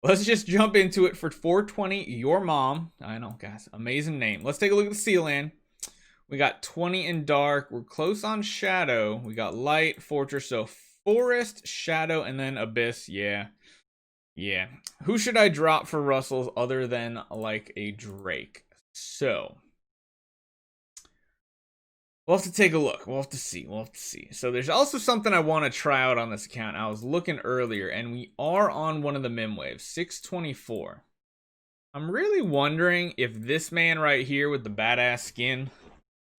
Let's just jump into it for 420 Your Mom. I know, guys, amazing name. Let's take a look at the Sealand. We got 20 in dark. We're close on shadow. We got light, fortress, so forest, shadow, and then abyss. Yeah. Who should I drop for Russells other than like a Drake? So we'll have to take a look. We'll have to see. So there's also something I want to try out on this account. I was looking earlier, and we are on one of the mim waves, 624. I'm really wondering if this man right here with the badass skin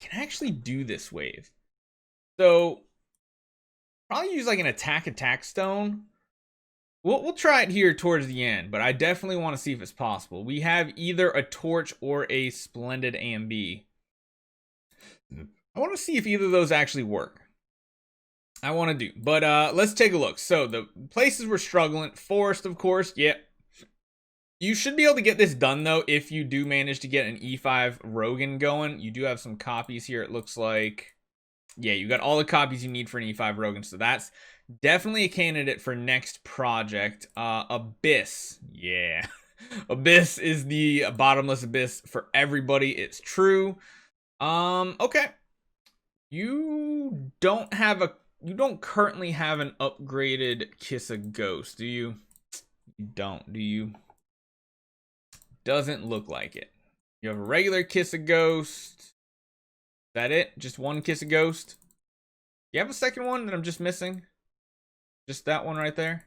can actually do this wave. So probably use like an attack stone. We'll try it here towards the end, but I definitely want to see if it's possible. We have either a torch or a splendid AMB. I want to see if either of those actually work. I want to do, but let's take a look. So the places we're struggling, forest, of course. Yep. You should be able to get this done, though, if you do manage to get an E5 Rogan going. You do have some copies here, it looks like. Yeah, you got all the copies you need for an E5 Rogan, so that's definitely a candidate for next project. Abyss. Yeah. Abyss is the bottomless abyss for everybody. It's true. Okay. You don't currently have an upgraded Kiss a Ghost, do you? You don't, do you? Doesn't look like it. You have a regular Kiss a Ghost. Is that it? Just one Kiss a Ghost? You have a second one that I'm just missing? Just that one right there?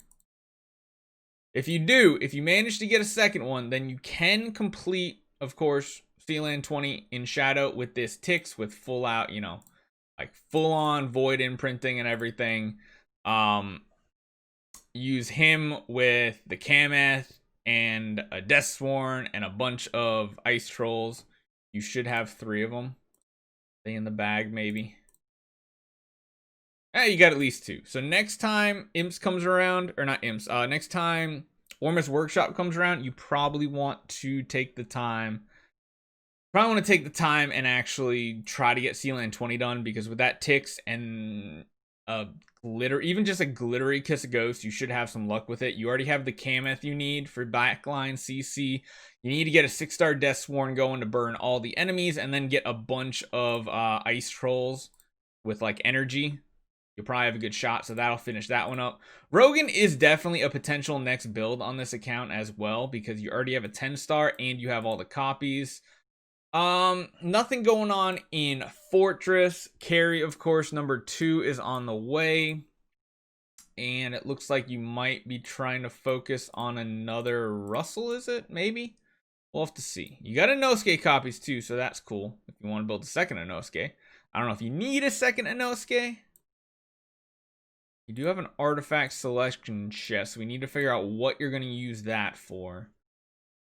If you do, if you manage to get a second one, then you can complete, of course, Sealand 20 in Shadow with this Tix with full out, you know, like full on void imprinting and everything. Use him with the Kameth and a Deathsworn and a bunch of ice trolls. You should have 3 of them. They in the bag, maybe. You got at least 2. So next time Imps comes around, or not Imps, next time Ormus Workshop comes around, you probably want to take the time. And actually try to get Sealand 20 done, because with that Tix and glitter, even just a glittery Kiss a Ghost, you should have some luck with it. You already have the Kameth you need for backline CC. You need to get a 6-star Deathsworn going to burn all the enemies, and then get a bunch of ice trolls with like energy. You'll probably have a good shot, so that'll finish that one up. Rogan is definitely a potential next build on this account as well, because you already have a 10-star and you have all the copies. Nothing going on in Fortress. Carry, of course, number 2 is on the way. And it looks like you might be trying to focus on another Russell, is it? Maybe? We'll have to see. You got Inosuke copies too, so that's cool. If you want to build a second Inosuke. I don't know if you need a second Inosuke. You do have an artifact selection chest. We need to figure out what you're going to use that for.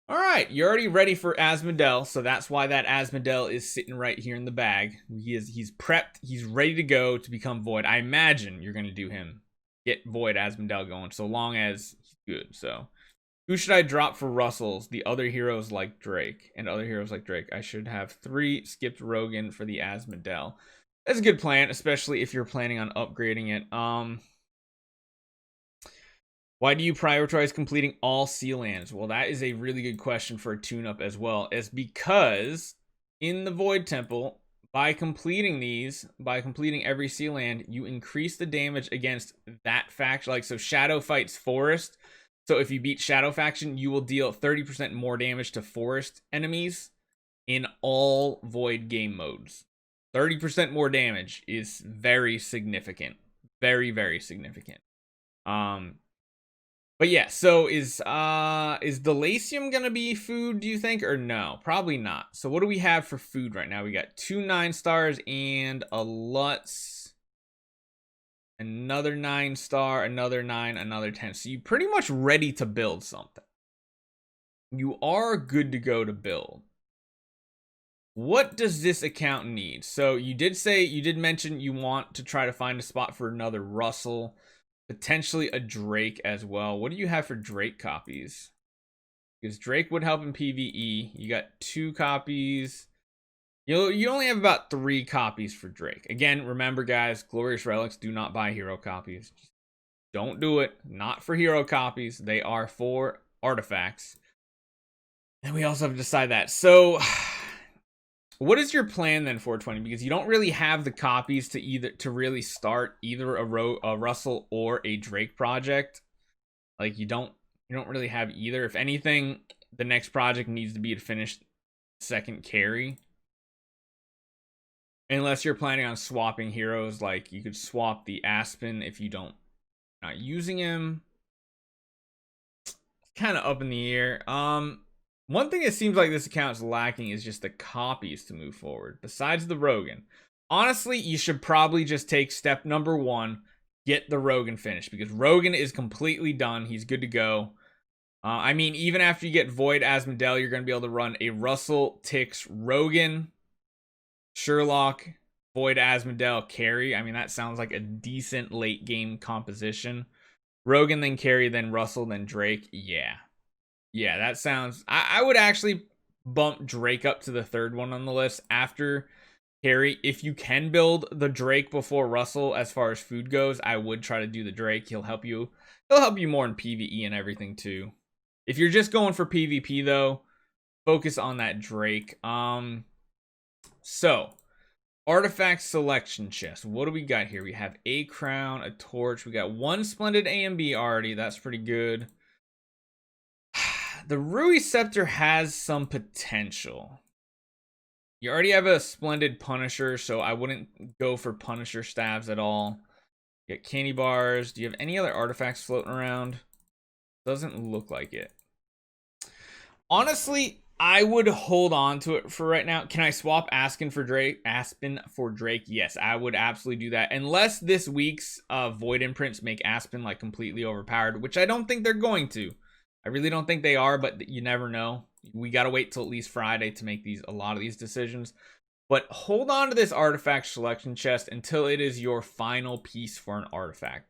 Alright, you're already ready for Asmodel, so that's why that Asmodel is sitting right here in the bag. He's prepped, he's ready to go to become Void. I imagine you're going to do him. Get Void Asmodel going, so long as he's good. So, who should I drop for Russells? The other heroes like Drake. And other heroes like Drake. I should have 3 skipped Rogan for the Asmodel. That's a good plan, especially if you're planning on upgrading it. Why do you prioritize completing all Sealands? Well, that is a really good question for a tune-up as well. It's because in the Void Temple, by completing every Sealand, you increase the damage against that faction. Like, so Shadow fights Forest. So if you beat Shadow faction, you will deal 30% more damage to Forest enemies in all Void game modes. 30% more damage is very significant. Very, very significant. But yeah, so is Delasium gonna be food, do you think, or no? Probably not. So what do we have for food right now? We got 2 9-stars and a Lutz, another 9-star, another 9, another 10. So you're pretty much ready to build something. You are good to go to build. What does this account need? So you did mention you want to try to find a spot for another Russell. Potentially a Drake as well. What do you have for Drake copies? because Drake would help in PvE. You got 2 copies. You only have about 3 copies for Drake. Again, remember guys, Glorious Relics, do not buy hero copies. Just don't do it. Not for hero copies. They are for artifacts. And we also have to decide that. So what is your plan then, 420? Because you don't really have the copies to really start either a Russell or a Drake project. Like you don't really have either. If anything, the next project needs to be to finish second carry. Unless you're planning on swapping heroes, like you could swap the Aspen if you not using him. It's kind of up in the air. One thing it seems like this account is lacking is just the copies to move forward. Besides the Rogan, honestly, you should probably just take step number 1, get the Rogan finished, because Rogan is completely done. He's good to go. I mean, even after you get Void Asmodel, you're going to be able to run a Russell, Tix, Rogan, Sherlock, Void Asmodel, carry. I mean, that sounds like a decent late game composition. Rogan, then carry, then Russell, then Drake. Yeah, that sounds... I would actually bump Drake up to the 3rd one on the list after carry. If you can build the Drake before Russell as far as food goes, I would try to do the Drake. He'll help you more in PvE and everything too. If you're just going for PvP though, focus on that Drake. So artifact selection chest. What do we got here? We have a crown, a torch. We got 1 splendid A and B already. That's pretty good. The Rui Scepter has some potential. You already have a splendid Punisher, so I wouldn't go for Punisher stabs at all. You got candy bars. Do you have any other artifacts floating around? Doesn't look like it. Honestly, I would hold on to it for right now. Can I swap Aspen for Drake? Yes, I would absolutely do that. Unless this week's Void imprints make Aspen like completely overpowered, which I don't think they're going to. I really don't think they are, but you never know. We got to wait till at least Friday to make a lot of these decisions. But hold on to this artifact selection chest until it is your final piece for an artifact.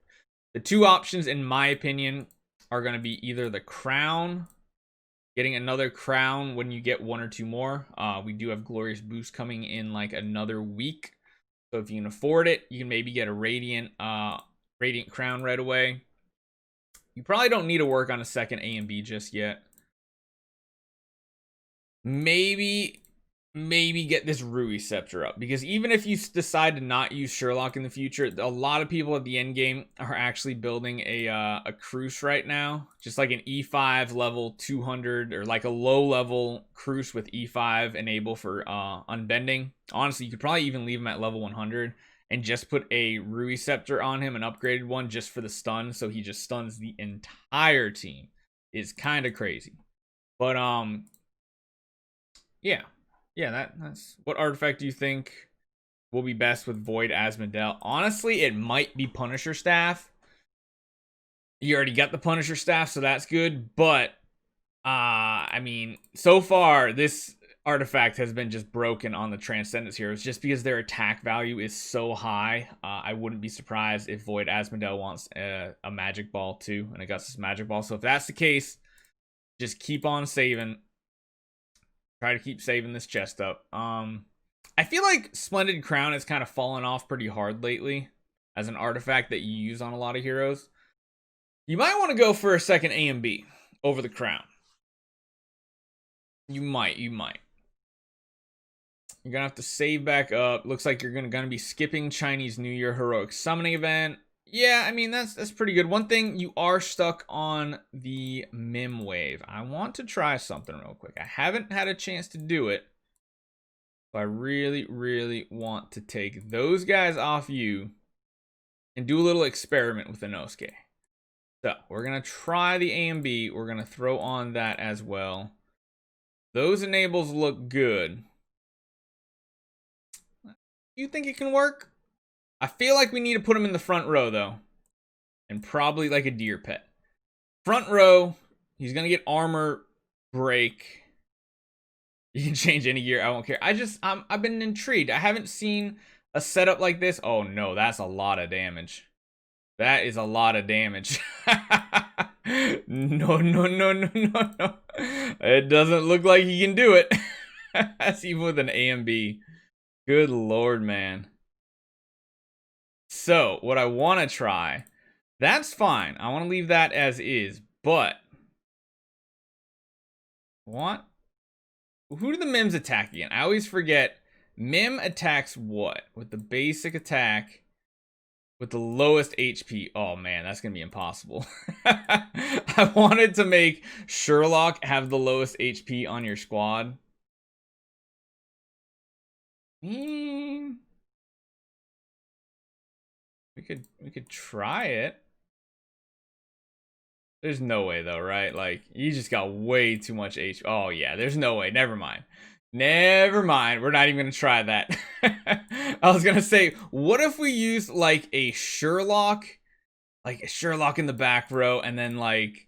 The 2 options, in my opinion, are going to be either the crown, getting another crown when you get 1 or 2 more. We do have Glorious Boost coming in like another week. So if you can afford it, you can maybe get a Radiant crown right away. You probably don't need to work on a second A and B just yet. Maybe get this Rui Scepter up, because even if you decide to not use Sherlock in the future, a lot of people at the end game are actually building a Cruce right now, just like an E5 level 200 or like a low level Cruce with E5 enable for unbending. Honestly, you could probably even leave him at level 100 and just put a Rui Scepter on him, an upgraded one, just for the stun, so he just stuns the entire team. Is kind of crazy. But yeah, that's... What artifact do you think will be best with Void Asmodel? Honestly, it might be Punisher Staff. You already got the Punisher Staff, so that's good. But I mean, so far this artifact has been just broken on the Transcendence heroes, just because their attack value is so high. I wouldn't be surprised if Void Asmodel wants a Magic Ball too, an Augustus Magic Ball. So if that's the case, just keep on saving. Try to keep saving this chest up. I feel like Splendid Crown has kind of fallen off pretty hard lately as an artifact that you use on a lot of heroes. You might want to go for a second A and B over the crown. You might. You're gonna have to save back up. Looks like you're gonna be skipping Chinese New Year heroic summoning event. Yeah, I mean that's pretty good. One thing, you are stuck on the Mim wave. I want to try something real quick. I haven't had a chance to do it, but I really want to take those guys off you and do a little experiment with Inosuke. So we're gonna try the A and B. We're gonna throw on that as well. Those enables look good. You think it can work? I feel like we need to put him in the front row though, and probably like a deer pet. Front row, he's gonna get armor break. You can change any gear, I won't care. I've been intrigued. I haven't seen a setup like this. Oh no, that's a lot of damage. That is a lot of damage. No, no, no, no, no, no. It doesn't look like he can do it. That's even with an A and B. Good lord, man. So, what I want to try, that's fine. I want to leave that as is, but what? Who do the Mims attack again? I always forget. Mim attacks what? With the basic attack, with the lowest HP. Oh man, that's gonna be impossible. I wanted to make Sherlock have the lowest HP on your squad. We could try it. There's no way though, right? Like, you just got way too much HP. Oh yeah, there's no way. Never mind. Never mind. We're not even gonna try that. I was gonna say, what if we use like a Sherlock in the back row, and then like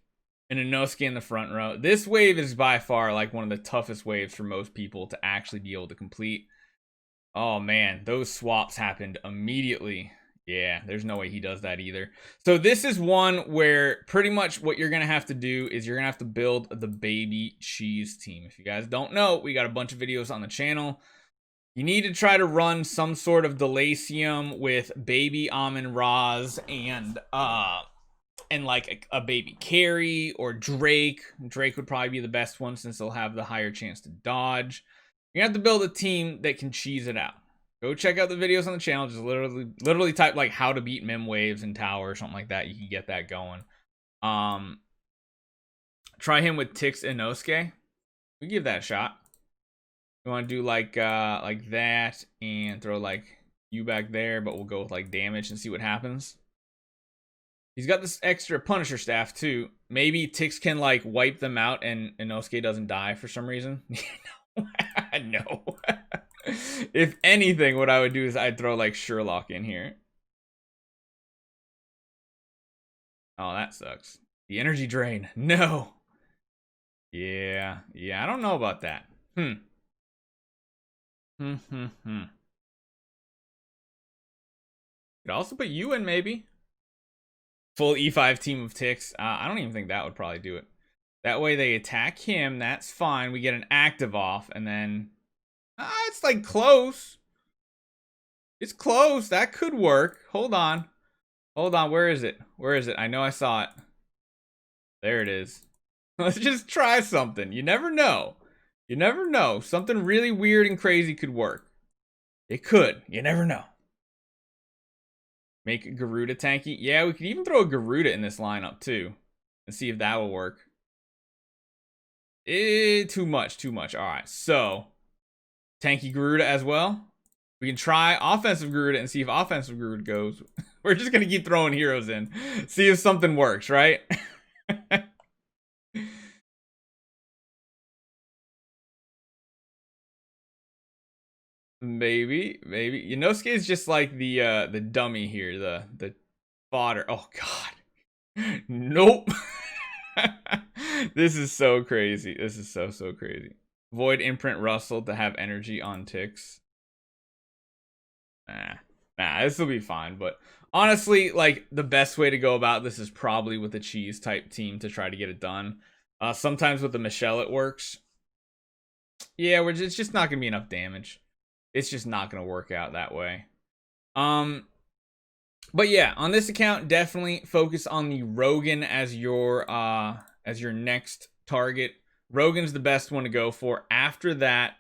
an Inosuke in the front row. This wave is by far like one of the toughest waves for most people to actually be able to complete. Oh man, those swaps happened immediately. Yeah, there's no way he does that either. So this is one where pretty much what you're going to have to do is you're going to have to build the baby cheese team. If you guys don't know, we got a bunch of videos on the channel. You need to try to run some sort of Delacium with baby Amon Raz and like a baby Carrie or Drake. Drake would probably be the best one since they'll have the higher chance to dodge. You have to build a team that can cheese it out. Go check out the videos on the channel. Just literally type like how to beat Mim waves and tower or something like that. You can get that going. Try him with Tix and Inosuke. We give that a shot. You want to do like that and throw like you back there, but we'll go with like damage and see what happens. He's got this extra Punisher staff too. Maybe Tix can like wipe them out and Inosuke doesn't die for some reason. No. If anything, what I would do is I'd throw like Sherlock in here. Oh, that sucks. The energy drain. No. Yeah, I don't know about that. Could also put you in maybe. Full E5 team of Tix. I don't even think that would probably do it. That way they attack him. That's fine. We get an active off, and then it's like close. It's close. That could work. Hold on. Where is it? I know I saw it. There it is. Let's just try something. You never know. Something really weird and crazy could work. It could. You never know. Make Garuda tanky. Yeah, we could even throw a Garuda in this lineup too, and see if that will work. Too much. All right, so tanky Garuda as well. We can try offensive Garuda and see if offensive Garuda goes. We're just gonna keep throwing heroes in, see if something works, right? Maybe. Inosuke is just like the dummy here, the fodder. Oh god. Nope. This is so crazy. This is so crazy. Void imprint Russell to have energy on ticks. Nah, this will be fine. But honestly, like the best way to go about this is probably with a cheese type team to try to get it done. Sometimes with the Michelle it works. Yeah, it's just not gonna be enough damage. It's just not gonna work out that way. But yeah, on this account, definitely focus on the Rogan as your next target. Rogan's the best one to go for. After that,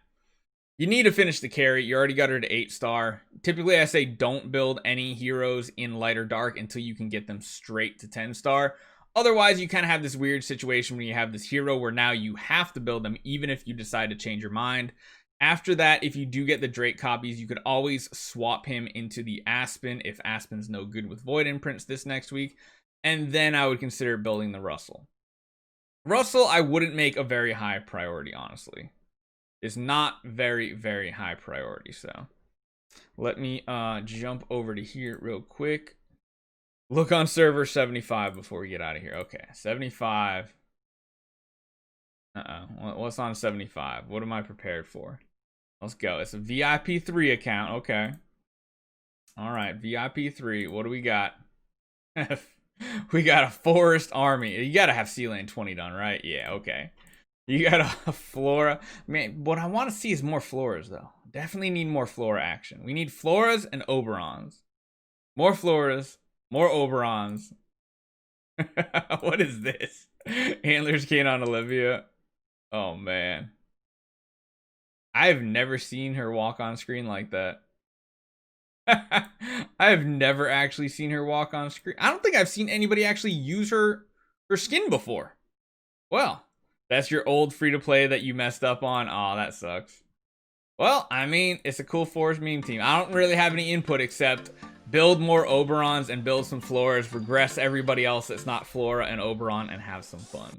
you need to finish the carry. You already got her to 8-star. Typically, I say don't build any heroes in light or dark until you can get them straight to 10-star. Otherwise, you kind of have this weird situation when you have this hero where now you have to build them even if you decide to change your mind. After that, if you do get the Drake copies, you could always swap him into the Aspen if Aspen's no good with Void Imprints this next week. And then I would consider building the Russell. Russell, I wouldn't make a very high priority, honestly. It's not very high priority, so. Let me jump over to here real quick. Look on server 75 before we get out of here. Okay, 75. What's on 75? What am I prepared for? Let's go. It's a VIP 3 account. Okay. All right, VIP 3. What do we got? We got a forest army. You gotta have Sea Lane 20 done, right? Yeah, okay. You got a Flora. Man, what I want to see is more Floras, though. Definitely need more Flora action. We need Floras and Oberons. More Floras, more Oberons. What is this? Antlers Canine Olivia. Oh, man. I've never seen her walk on screen like that. I've never actually seen her walk on screen. I don't think I've seen anybody actually use her skin before. Well, that's your old free-to-play that you messed up on. Aw, that sucks. Well, I mean, it's a cool Forest meme team. I don't really have any input except build more Oberons and build some Floras, regress everybody else that's not Flora and Oberon, and have some fun.